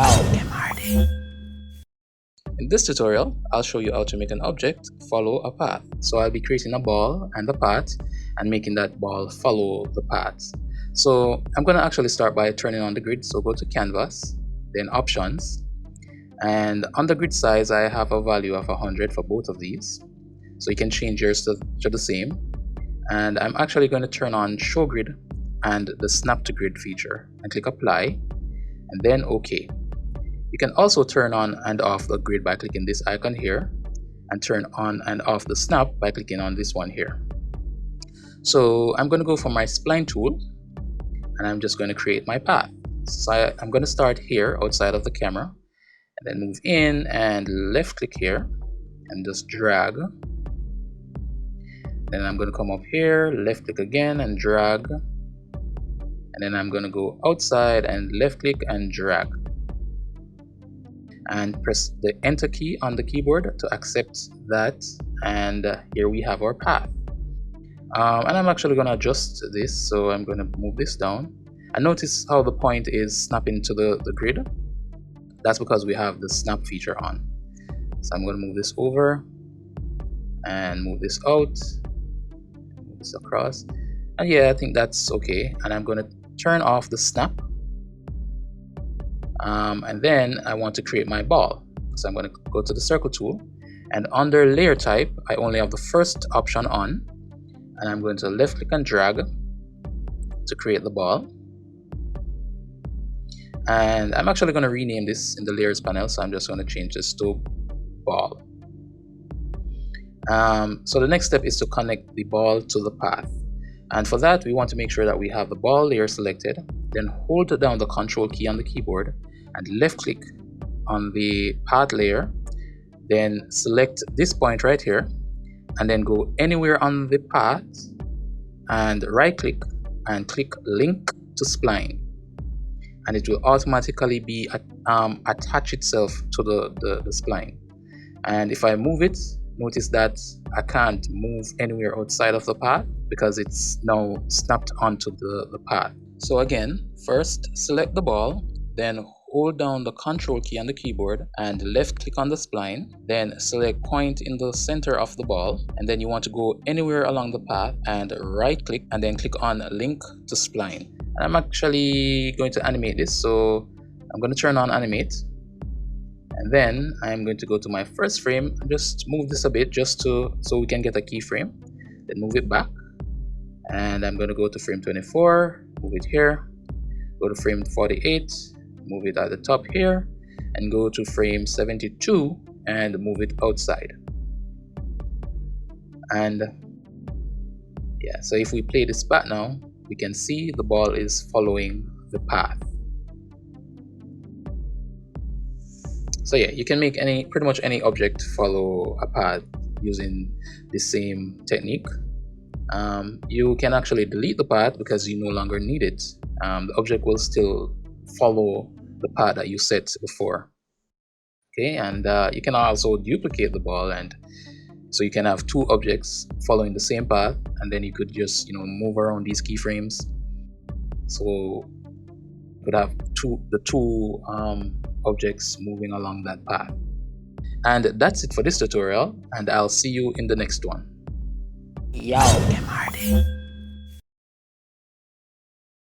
MRD. In this tutorial, I'll show you how to make an object follow a path. So I'll be creating a ball and a path and making that ball follow the path. So I'm going to actually start by turning on the grid. So go to Canvas, then Options, and on the grid size I have a value of 100 for both of these. So you can change yours to the same. And I'm actually going to turn on Show Grid and the Snap to Grid feature and click Apply and then OK. You can also turn on and off the grid by clicking this icon here, and turn on and off the snap by clicking on this one here. So I'm going to go for my spline tool and I'm just going to create my path. So I'm going to start here outside of the camera and then move in and left click here and just drag. Then I'm going to come up here, left click again and drag. And then I'm going to go outside and left click and drag. And press the enter key on the keyboard to accept that, and here we have our path. And I'm actually going to adjust this, so I'm going to move this down and notice how the point is snapping to the grid. That's because we have the snap feature on. So I'm going to move this over and move this out, move this across, and yeah, I think that's okay. And I'm going to turn off the snap. And then I want to create my ball. So I'm going to go to the circle tool, and under layer type I only have the first option on, and I'm going to left click and drag to create the ball. And I'm actually going to rename this in the layers panel, so I'm just going to change this to ball. So the next step is to connect the ball to the path, and for that we want to make sure that we have the ball layer selected, then hold down the Control key on the keyboard and left click on the path layer, then select this point right here and then go anywhere on the path and right click and click link to spline, and it will automatically be attach itself to the spline. And if I move it, notice that I can't move anywhere outside of the path because it's now snapped onto the path. So again, first select the ball, then hold down the Control key on the keyboard and left click on the spline, then select point in the center of the ball, and then you want to go anywhere along the path and right click and then click on link to spline. And I'm actually going to animate this, so I'm going to turn on animate, and then I'm going to go to my first frame and just move this a bit just so we can get a keyframe, then move it back, and I'm going to go to frame 24, move it here, go to frame 48, move it at the top here, and go to frame 72 and move it outside. And yeah, so if we play this back now, we can see the ball is following the path. So yeah, you can make pretty much any object follow a path using the same technique. You can actually delete the path because you no longer need it. The object will still follow the path that you set before. Okay, and you can also duplicate the ball, and so you can have two objects following the same path, and then you could just move around these keyframes. So you could have the two objects moving along that path. And that's it for this tutorial, and I'll see you in the next one. MRD.